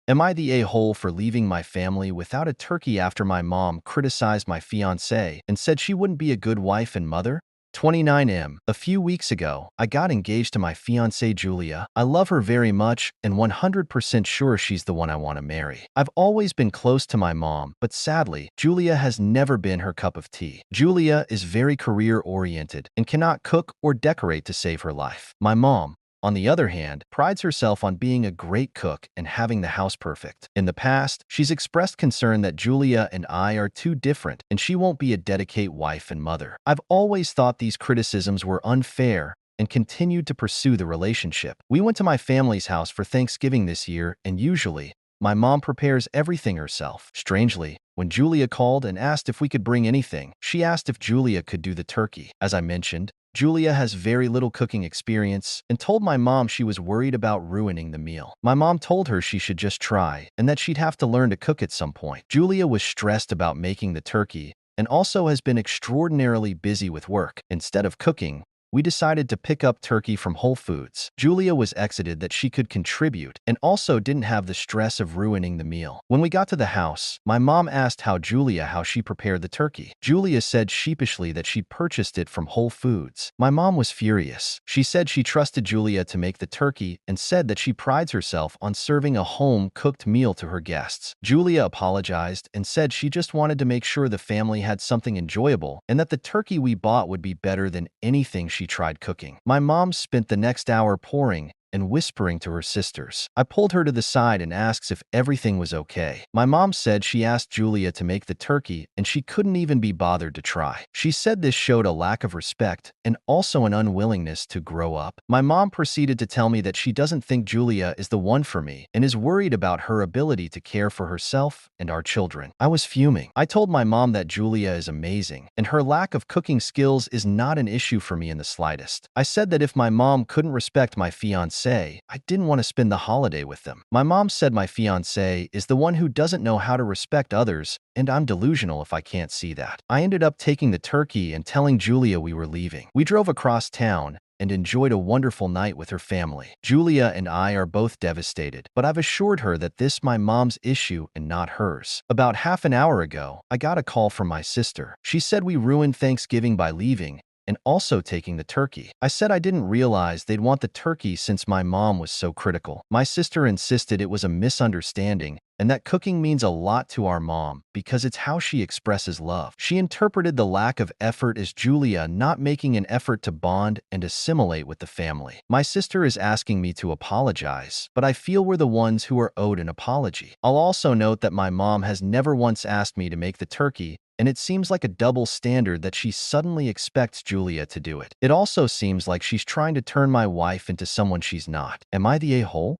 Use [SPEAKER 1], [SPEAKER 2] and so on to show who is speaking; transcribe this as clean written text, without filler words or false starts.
[SPEAKER 1] Am I the a-hole for leaving my family without a turkey after my mom criticized my fiancé and said she wouldn't be a good wife and mother? 29M. A few weeks ago, I got engaged to my fiancée Julia. I love her very much and 100% sure she's the one I want to marry. I've always been close to my mom, but sadly, Julia has never been her cup of tea. Julia is very career-oriented and cannot cook or decorate to save her life. My mom, on the other hand, prides herself on being a great cook and having the house perfect. In the past, she's expressed concern that Julia and I are too different and she won't be a dedicated wife and mother. I've always thought these criticisms were unfair and continued to pursue the relationship. We went to my family's house for Thanksgiving this year, and usually, my mom prepares everything herself. Strangely, when Julia called and asked if we could bring anything, she asked if Julia could do the turkey. As I mentioned, Julia has very little cooking experience and told my mom she was worried about ruining the meal. My mom told her she should just try and that she'd have to learn to cook at some point. Julia was stressed about making the turkey and also has been extraordinarily busy with work. Instead of cooking, we decided to pick up turkey from Whole Foods. Julia was excited that she could contribute and also didn't have the stress of ruining the meal. When we got to the house, my mom asked how she prepared the turkey. Julia said sheepishly that she purchased it from Whole Foods. My mom was furious. She said she trusted Julia to make the turkey and said that she prides herself on serving a home-cooked meal to her guests. Julia apologized and said she just wanted to make sure the family had something enjoyable and that the turkey we bought would be better than anything she tried cooking. My mom spent the next hour pouring and whispering to her sisters. I pulled her to the side and asked if everything was okay. My mom said she asked Julia to make the turkey and she couldn't even be bothered to try. She said this showed a lack of respect and also an unwillingness to grow up. My mom proceeded to tell me that she doesn't think Julia is the one for me and is worried about her ability to care for herself and our children. I was fuming. I told my mom that Julia is amazing and her lack of cooking skills is not an issue for me in the slightest. I said that if my mom couldn't respect my fiancé, I didn't want to spend the holiday with them. My mom said my fiancé is the one who doesn't know how to respect others, and I'm delusional if I can't see that. I ended up taking the turkey and telling Julia we were leaving. We drove across town and enjoyed a wonderful night with her family. Julia and I are both devastated, but I've assured her that this is my mom's issue and not hers. About half an hour ago, I got a call from my sister. She said we ruined Thanksgiving by leaving and also taking the turkey. I said I didn't realize they'd want the turkey since my mom was so critical. My sister insisted it was a misunderstanding and that cooking means a lot to our mom because it's how she expresses love. She interpreted the lack of effort as Julia not making an effort to bond and assimilate with the family. My sister is asking me to apologize, but I feel we're the ones who are owed an apology. I'll also note that my mom has never once asked me to make the turkey, and it seems like a double standard that she suddenly expects Julia to do it. It also seems like she's trying to turn my wife into someone she's not. Am I the a-hole?